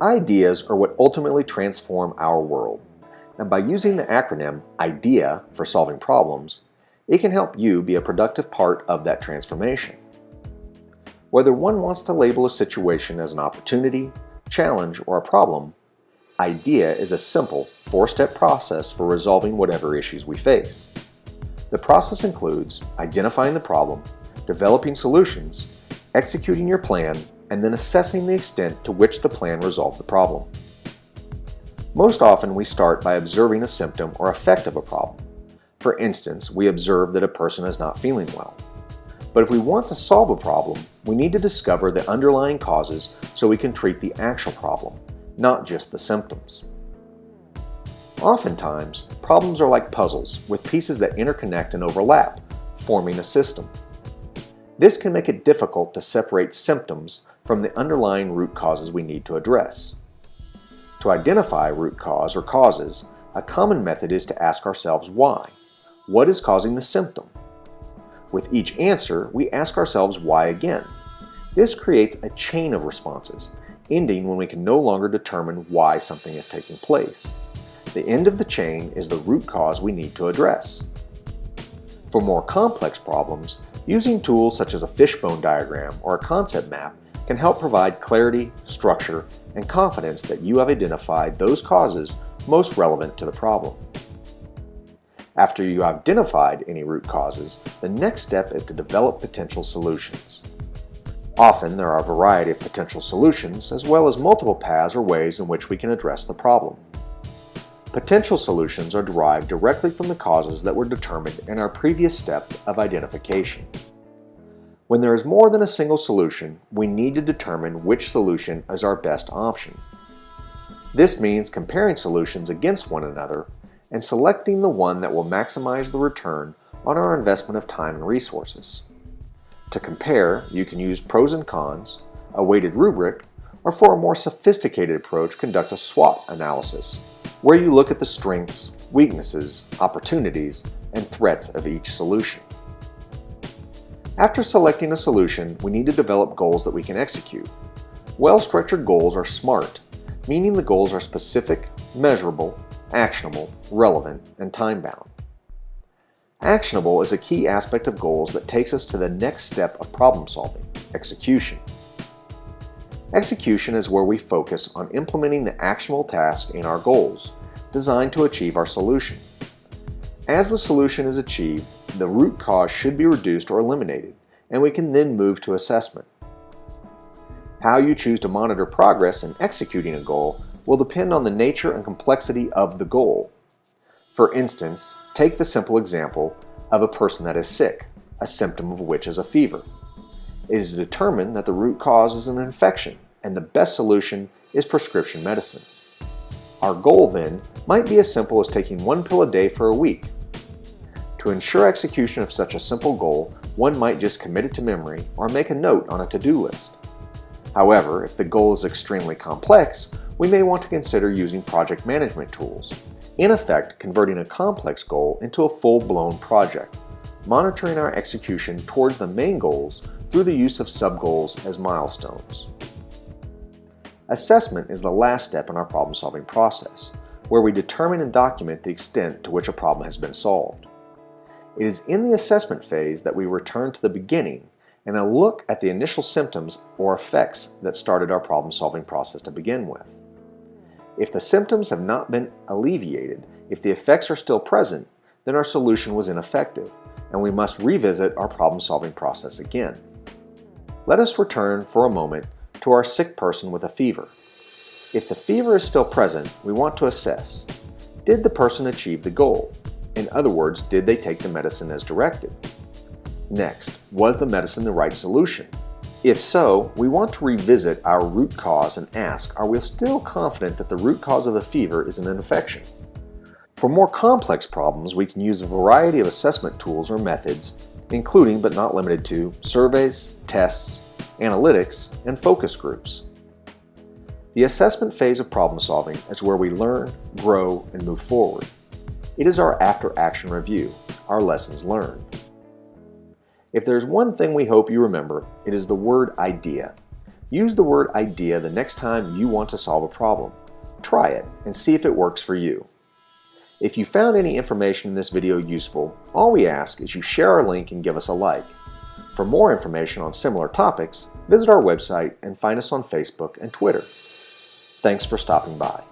Ideas are what ultimately transform our world, and by using the acronym IDEA for solving problems, it can help you be a productive part of that transformation. Whether one wants to label a situation as an opportunity, challenge, or a problem, IDEA is a simple, 4-step process for resolving whatever issues we face. The process includes identifying the problem, developing solutions, executing your plan, and then assessing the extent to which the plan resolved the problem. Most often we start by observing a symptom or effect of a problem. For instance, we observe that a person is not feeling well. But if we want to solve a problem, we need to discover the underlying causes so we can treat the actual problem, not just the symptoms. Oftentimes, problems are like puzzles with pieces that interconnect and overlap, forming a system. This can make it difficult to separate symptoms from the underlying root causes we need to address. To identify root cause or causes, a common method is to ask ourselves why. What is causing the symptom? With each answer, we ask ourselves why again. This creates a chain of responses, ending when we can no longer determine why something is taking place. The end of the chain is the root cause we need to address. For more complex problems, using tools such as a fishbone diagram or a concept map can help provide clarity, structure, and confidence that you have identified those causes most relevant to the problem. After you have identified any root causes, the next step is to develop potential solutions. Often there are a variety of potential solutions as well as multiple paths or ways in which we can address the problem. Potential solutions are derived directly from the causes that were determined in our previous step of identification. When there is more than a single solution, we need to determine which solution is our best option. This means comparing solutions against one another and selecting the one that will maximize the return on our investment of time and resources. To compare, you can use pros and cons, a weighted rubric, or for a more sophisticated approach, conduct a SWOT analysis, where you look at the strengths, weaknesses, opportunities, and threats of each solution. After selecting a solution, we need to develop goals that we can execute. Well-structured goals are SMART, meaning the goals are specific, measurable, actionable, relevant, and time-bound. Actionable is a key aspect of goals that takes us to the next step of problem solving, execution. Execution is where we focus on implementing the actionable tasks in our goals, designed to achieve our solution. As the solution is achieved, the root cause should be reduced or eliminated, and we can then move to assessment. How you choose to monitor progress in executing a goal will depend on the nature and complexity of the goal. For instance, take the simple example of a person that is sick, a symptom of which is a fever. It is determined that the root cause is an infection, and the best solution is prescription medicine. Our goal then might be as simple as taking 1 pill a day for a week. To ensure execution of such a simple goal, one might just commit it to memory or make a note on a to-do list. However, if the goal is extremely complex, we may want to consider using project management tools, in effect converting a complex goal into a full-blown project, monitoring our execution towards the main goals through the use of sub-goals as milestones. Assessment is the last step in our problem-solving process, where we determine and document the extent to which a problem has been solved. It is in the assessment phase that we return to the beginning and a look at the initial symptoms or effects that started our problem-solving process to begin with. If the symptoms have not been alleviated, if the effects are still present, then our solution was ineffective, and we must revisit our problem-solving process again. Let us return for a moment to our sick person with a fever. If the fever is still present, we want to assess, did the person achieve the goal? In other words, did they take the medicine as directed? Next, was the medicine the right solution? If so, we want to revisit our root cause and ask, are we still confident that the root cause of the fever is an infection? For more complex problems, we can use a variety of assessment tools or methods, including but not limited to surveys, tests, analytics, and focus groups. The assessment phase of problem solving is where we learn, grow, and move forward. It is our after-action review, our lessons learned. If there's one thing we hope you remember, it is the word idea. Use the word idea the next time you want to solve a problem. Try it and see if it works for you. If you found any information in this video useful, all we ask is you share our link and give us a like. For more information on similar topics, visit our website and find us on Facebook and Twitter. Thanks for stopping by.